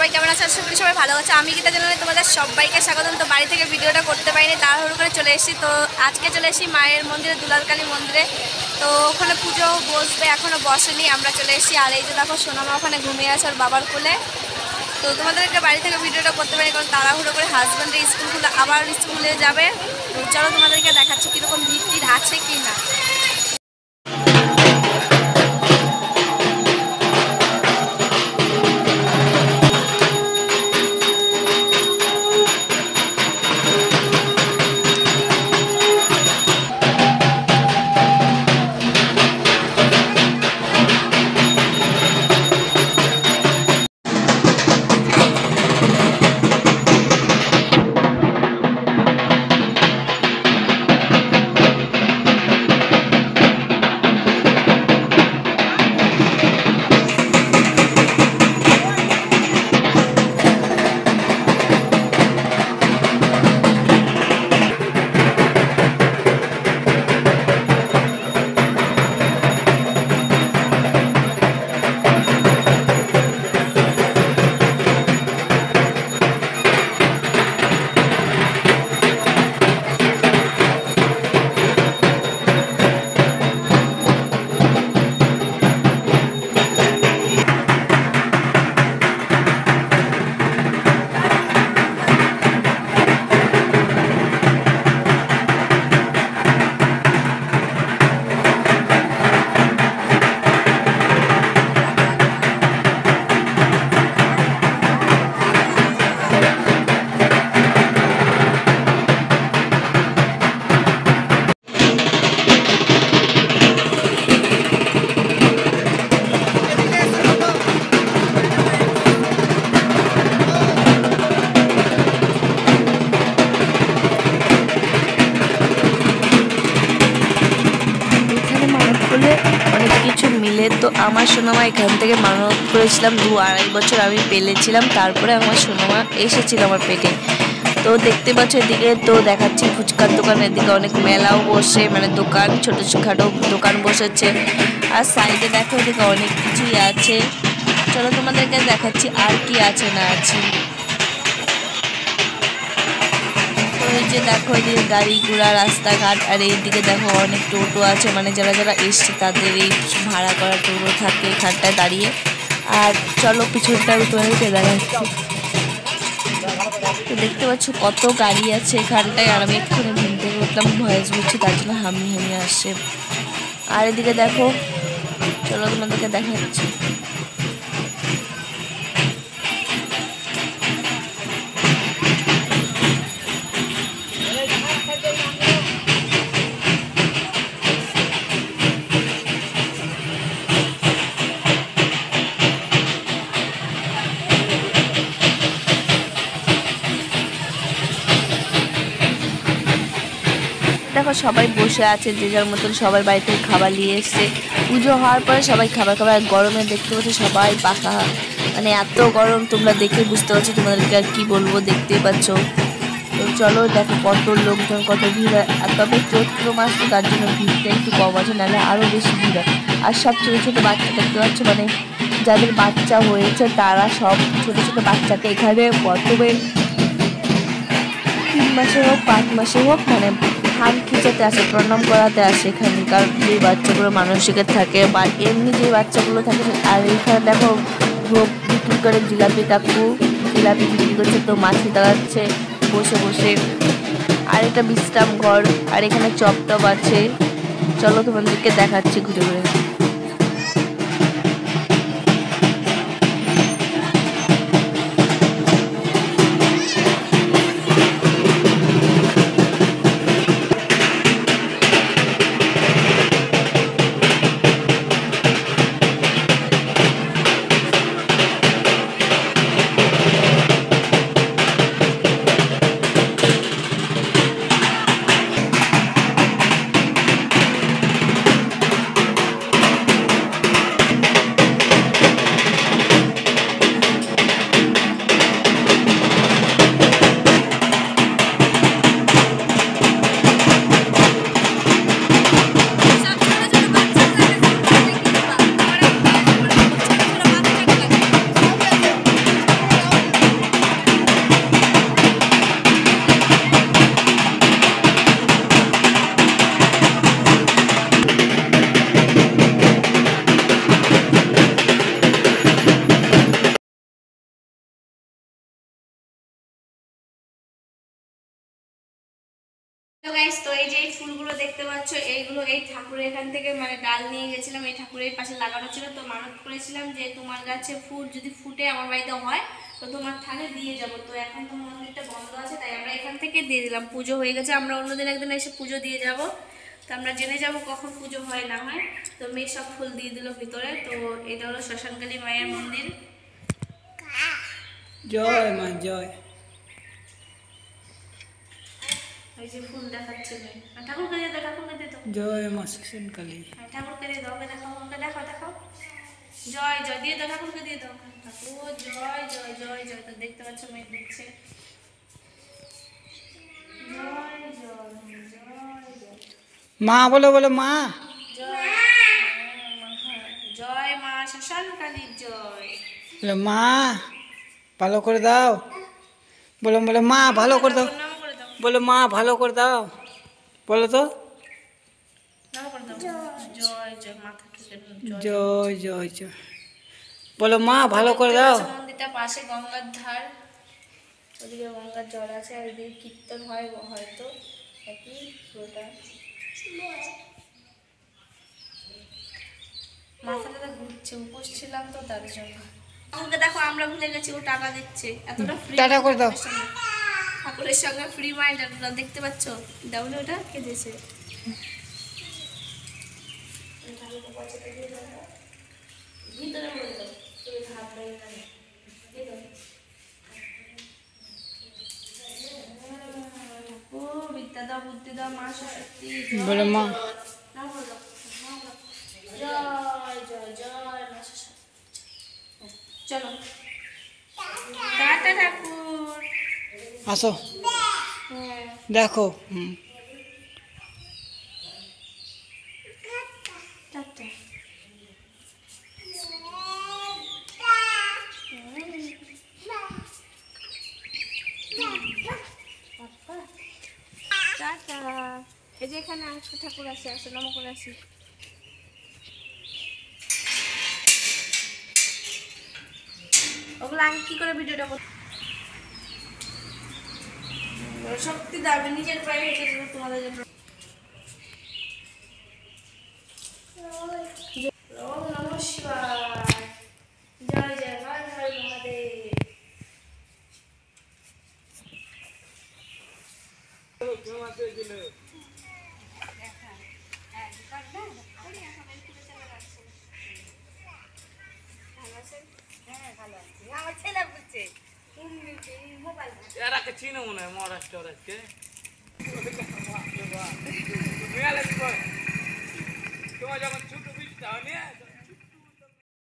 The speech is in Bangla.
সবাই কেমন আছে? আশা করি সবাই ভালো আছে। আমি গীতা জানালে তোমাদের সবাইকে স্বাগতম। তো বাড়ি থেকে ভিডিওটা করতে পারিনি, তাড়াহুড়ো করে চলে এসেছি। তো আজকে চলে এসেছি মায়ের মন্দিরে, দুলালকালী মন্দিরে। তো ওখানে পুজো বসবে, এখনও বসেনি, আমরা চলে এসেছি। আর এই যে দেখো সোনামা ওখানে ঘুমিয়ে আছে ওর বাবার কোলে। তো তোমাদেরকে বাড়ি থেকে ভিডিওটা করতে পারি কারণ তাড়াহুড়ো করে হাজব্যান্ডের স্কুলগুলো আবার স্কুলে যাবে। তো চলো তোমাদেরকে দেখাচ্ছি কীরকম ভিড় আছে কি না। অনেক কিছু মিলে তো আমার সোনামা এখান থেকে মানত করেছিলাম 2-2.5 বছর আমি পেলেছিলাম, তারপরে আমার সোনামা এসেছিল আমার পেটে। তো দেখতে পাচ্ছ এদিকে তো দেখাচ্ছি ফুচকার দোকানের দিকে অনেক মেলাও বসে, মানে দোকান ছোটোখাটো দোকান বসেছে। আর সাইডে দেখো এদিকে অনেক কিছুই আছে। চলো তোমাদেরকে দেখাচ্ছি আর কি আছে না আছে। এই যে দেখো এদিকে গাড়ি ঘোড়া রাস্তাঘাট, আর এইদিকে দেখো অনেক টোটো আছে, মানে যারা যারা এসছে তাদের এই ভাড়া করা টোটো থাকে এখানটায় দাঁড়িয়ে। আর চলো পিছনটা তোমাদেরকে দেখাচ্ছি। তো দেখতে পাচ্ছ কত গাড়ি আছে এখানটায়, আর আমি এক্ষুনি ঘুম থেকে উঠলাম, ভয়েস বুঝছি তার জন্য হামি আসছে। আর এদিকে দেখো, চলো তোমাদেরকে দেখাচ্ছি। দেখো সবাই বসে আছে যে যার মতন, সবার বাড়ি থেকে খাবার নিয়ে এসছে। পুজো হওয়ার পরে সবাই খাবার খাবার। গরমে দেখতে পাচ্ছ সবাই পাকা, মানে এত গরম তোমরা দেখে বুঝতে পারছো, তোমাদেরকে আর কি বলবো, দেখতেই পাচ্ছ। তো চলো দেখো কত লোকজন, কত ভিড় হয়। আর তবে চৈত্র মাস তো তার জন্য ভিড়টা একটু কম আছে, নাহলে আরও বেশি ভিড় হয়। আর সব ছোটো ছোটো বাচ্চা দেখতে পাচ্ছ, মানে যাদের বাচ্চা হয়েছে তারা সব ছোটো ছোটো বাচ্চাকে এখানে প্রথমে 3 মাসে হোক 5 মাসে হোক মানে ধান খিচাতে আসে, প্রণাম করাতে আসে এখানকার যে বাচ্চাগুলো মানসিকের থাকে বা এমনি যে বাচ্চাগুলো থাকে। আর এখানে দেখো ভোগ বিক্রি করে জিলাপি কাকু, জিলাপি বিক্রি করছে, তো মাছি দাঁড়াচ্ছে বসে বসে। আর এটা বিশ্রাম ঘর, আর এখানে চপ টপ আছে। চলো তোমাদেরকে দেখাচ্ছি ঘুরে ঘুরে। তো এই যে এই ফুলগুলো দেখতে পাচ্ছ, এইগুলো এই ঠাকুরের এখান থেকে মানে ডাল নিয়ে গেছিলাম, এই ঠাকুরের পাশে লাগানো ছিল। তো মানত করেছিলাম যে তোমার গাছে ফুল যদি ফুটে আমার বাড়িতে হয় তো তোমার থানে দিয়ে যাব। তো এখন তো মন্দিরটা বন্ধ আছে, তাই আমরা এখান থেকে দিয়ে দিলাম। পুজো হয়ে গেছে, আমরা অন্যদিন একদিন এসে পুজো দিয়ে যাব। তো আমরা জেনে যাব কখন পুজো হয় না হয়। তো মেয়ে সব ফুল দিয়ে দিল ভিতরে। তো এটা হলো শ্মশানকালী মায়ের মন্দির। জয় মা জয়। এই যে ফুল দেখাচ্ছে মেয়ে, ঠাকুরকে দিয়ে দাও, ঠাকুরকে দিয়ে দাও। জয় মা শ্মশানকালী। ঠাকুরকে দিয়ে দাও, দেখাও, ওকে দেখাও, দেখাও। জয় জয় দিয়ে দাও, ঠাকুরকে দিয়ে দাও। ঠাকুর জয় জয় জয় জয়। তো দেখতে পাচ্ছ মেয়ে দিচ্ছে জয় জয় জয় জয়। মা বলো বলো মা। জয় জয় মা শ্মশানকালীর জয়। বলো মা ভালো করে দাও। বলো বলো মা ভালো করে দাও। নাম করে দাও, বলো মা ভালো করে দাও। বলো তো নাম করে দাও। জয় জয় মাথা ঠুকে জয়। জয় জয় জয়। বলো মা ভালো করে দাও। মন্দিরটা পাশে গঙ্গার ধার, ওদিকে গঙ্গার জল আছে, আর এদিকে কীর্তন হয় হয়তো একই পুরোটা। মাথাটা ঘুরছে, উপোস ছিলাম তো তার জন্য। আমাকে দেখো, আমরা ভুলে গেছি ও টাকা দিচ্ছে, এতটা ফ্রি। টাটা করে দাও। ঠাকুরের সঙ্গে ফ্রি মাইন্ড দেখতে পাচ্ছ, ডাবল ওটা কে দিয়েছে। ভিতরে বলে দাও, তুমি হাত দেয় না। ও বিদ্যা দাও, বুদ্ধি দাও মা সরস্বতী। বলো মা। জয় জয় জয় মা সরস্বতী। চলো টাটা ঠাকুর। আসো হ্যাঁ দেখো। টাটা। টাটা। এই যে এখানে আরেকটা ঠাকুর আছে, আসো নম করে আসি। ওগুলো আমি কি করে ভিডিওটা করব, শক্তি দাবি নিজের পায়ে হেঁটে দেবো তোমাদের জন্য। ওম নমঃ শিবায়। জয় জয় মা, জয় মহাদেব। এরা কে চিনো মনে হয় মহারাষ্ট্র